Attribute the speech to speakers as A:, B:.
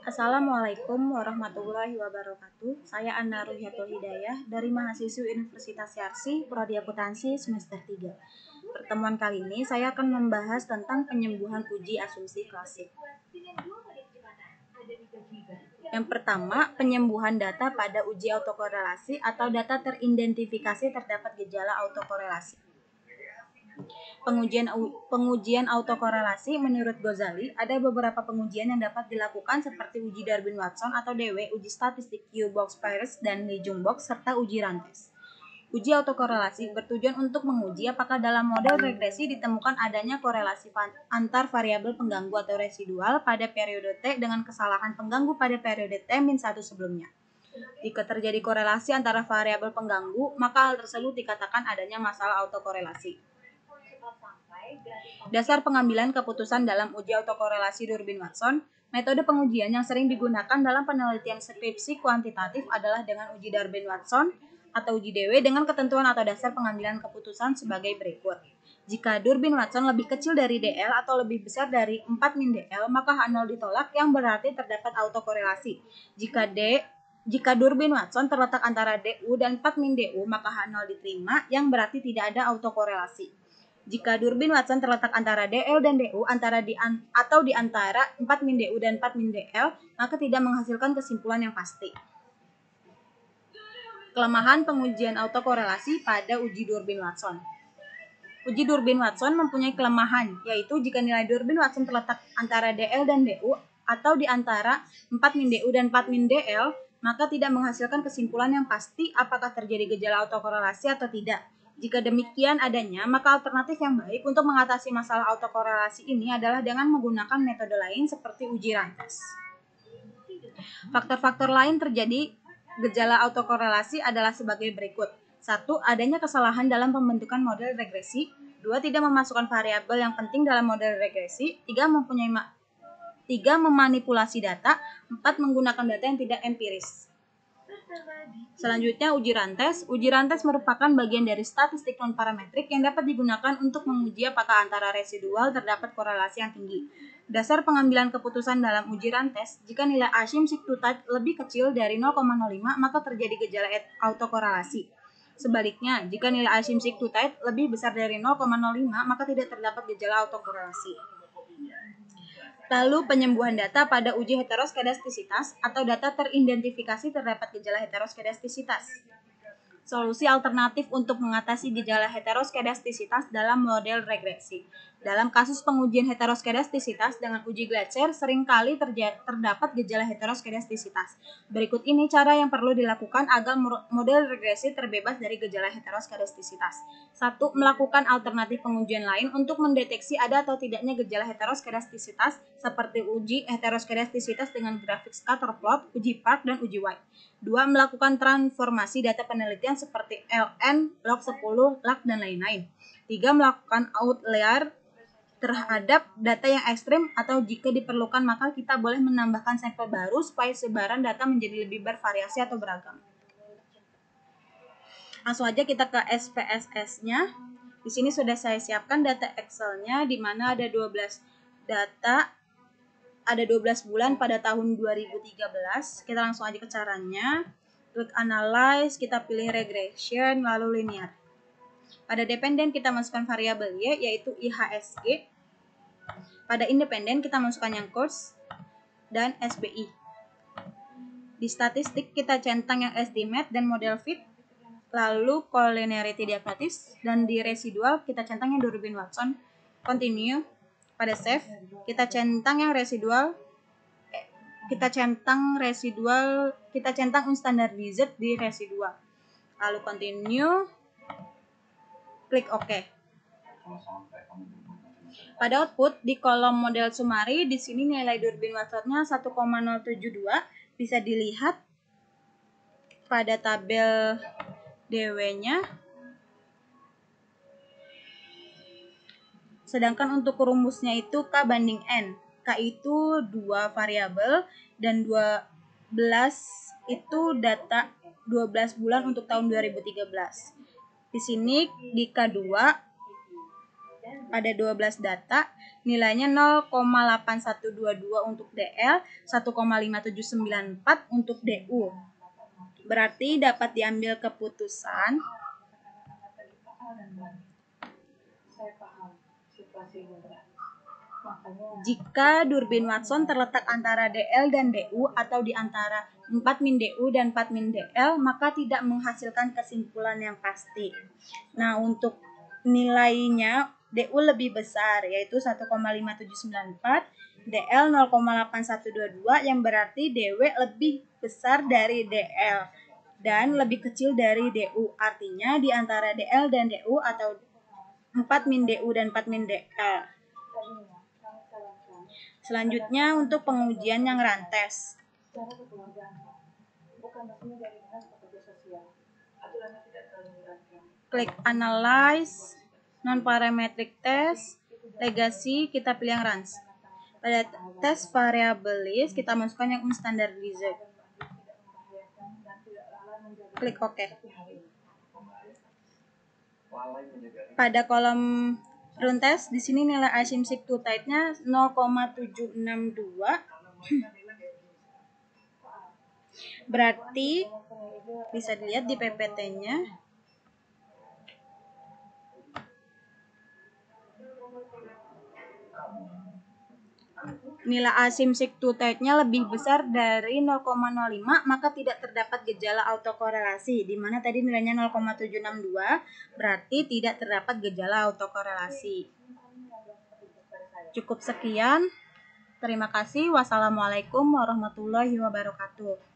A: Assalamualaikum warahmatullahi wabarakatuh. Saya Anna Ruhiyatul Hidayah dari mahasiswi Universitas Yarsi, Prodi Akuntansi semester 3. Pertemuan kali ini saya akan membahas tentang penyembuhan uji asumsi klasik. Yang pertama, penyembuhan data pada uji autokorelasi atau data teridentifikasi terdapat gejala autokorelasi. Pengujian autokorelasi menurut Ghazali ada beberapa pengujian yang dapat dilakukan seperti uji Darwin-Watson atau DW, uji statistik Q-box-Peirce dan Lee-Jung-box, serta uji rantes. Uji autokorelasi bertujuan untuk menguji apakah dalam model regresi ditemukan adanya korelasi antar variabel pengganggu atau residual pada periode T dengan kesalahan pengganggu pada periode T-1 sebelumnya. Jika terjadi korelasi antara variabel pengganggu, maka hal tersebut dikatakan adanya masalah autokorelasi. Dasar pengambilan keputusan dalam uji autokorelasi Durbin-Watson, metode pengujian yang sering digunakan dalam penelitian skripsi kuantitatif adalah dengan uji Durbin-Watson atau uji DW dengan ketentuan atau dasar pengambilan keputusan sebagai berikut. Jika Durbin-Watson lebih kecil dari DL atau lebih besar dari 4 min DL, maka H0 ditolak yang berarti terdapat autokorelasi. Jika Durbin-Watson terletak antara DU dan 4 min DU, maka H0 diterima yang berarti tidak ada autokorelasi. Jika Durbin-Watson terletak antara DL dan DU atau di antara 4 min DU dan 4 min DL, maka tidak menghasilkan kesimpulan yang pasti. Kelemahan pengujian autokorelasi pada uji Durbin-Watson. Uji Durbin-Watson mempunyai kelemahan, yaitu jika nilai Durbin-Watson terletak antara DL dan DU atau di antara 4 min DU dan 4 min DL, maka tidak menghasilkan kesimpulan yang pasti apakah terjadi gejala autokorelasi atau tidak. Jika demikian adanya, maka alternatif yang baik untuk mengatasi masalah autokorelasi ini adalah dengan menggunakan metode lain seperti uji rantes. Faktor-faktor lain terjadi gejala autokorelasi adalah sebagai berikut. 1. Adanya kesalahan dalam pembentukan model regresi. 2. Tidak memasukkan variabel yang penting dalam model regresi. 3. Memanipulasi data. 4. Menggunakan data yang tidak empiris. Selanjutnya, uji rantes. Uji rantes merupakan bagian dari statistik non-parametrik yang dapat digunakan untuk menguji apakah antara residual terdapat korelasi yang tinggi. Dasar pengambilan keputusan dalam uji rantes, jika nilai asymptotic lebih kecil dari 0,05, maka terjadi gejala autokorelasi. Sebaliknya, jika nilai asymptotic lebih besar dari 0,05, maka tidak terdapat gejala autokorelasi. Lalu penyembuhan data pada uji heteroskedastisitas atau data teridentifikasi terdapat gejala heteroskedastisitas. Solusi alternatif untuk mengatasi gejala heteroskedastisitas dalam model regresi. Dalam kasus pengujian heteroskedastisitas dengan uji Glatzer, seringkali terdapat gejala heteroskedastisitas. Berikut ini cara yang perlu dilakukan agar model regresi terbebas dari gejala heteroskedastisitas. 1. Melakukan alternatif pengujian lain untuk mendeteksi ada atau tidaknya gejala heteroskedastisitas seperti uji heteroskedastisitas dengan grafik scatter plot, uji Park, dan uji White. 2. Melakukan transformasi data penelitian seperti LN, log10, LAG, dan lain-lain. 3. Melakukan outlier terhadap data yang ekstrim atau jika diperlukan maka kita boleh menambahkan sampel baru supaya sebaran data menjadi lebih bervariasi atau beragam. Langsung aja kita ke SPSS-nya. Di sini sudah saya siapkan data Excel-nya di mana ada 12 data. Ada 12 bulan pada tahun 2013. Kita langsung aja ke caranya. Klik analyze, kita pilih regression, lalu linear. Pada dependen kita masukkan variabel Y, yaitu IHSG. Pada independen kita masukkan yang course dan SBI. Di statistik kita centang yang estimate dan model fit. Lalu collinearity diagnosis. Dan di residual kita centang yang Durbin-Watson. Continue. Pada save, kita centang unstandardized di residual. Lalu continue, klik OK. Pada output di kolom model summary di sini nilai Durbin-Watsonnya 1,072 bisa dilihat pada tabel DW-nya. Sedangkan untuk rumusnya itu K banding N. K itu 2 variabel dan 12 itu data 12 bulan untuk tahun 2013. Di sini di K2 pada 12 data, nilainya 0,8122 untuk DL, 1,5794 untuk DU. Berarti dapat diambil keputusan jika durbin Watson terletak antara DL dan DU atau di antara 4 min DU dan 4 min DL, maka tidak menghasilkan kesimpulan yang pasti. Nah, untuk nilainya DU lebih besar, yaitu 1,5794, DL 0,8122, yang berarti DW lebih besar dari DL dan lebih kecil dari DU. Artinya di antara DL dan DU atau 4 min DU dan 4 min DL. Selanjutnya untuk pengujian yang rantes. Klik Analyze, Non-Parametric Test, Legacy, kita pilih yang Runs. Pada tes variable list, kita masukkan yang unstandardized. Klik OK. Pada kolom run test, di sini nilai asymmetric two type-nya 0,762. Berarti bisa dilihat di PPT-nya. Nilai asymmetric two type-nya lebih besar dari 0,05, maka tidak terdapat gejala autokorelasi. Di mana tadi nilainya 0,762, berarti tidak terdapat gejala autokorelasi. Cukup sekian. Terima kasih. Wassalamualaikum warahmatullahi wabarakatuh.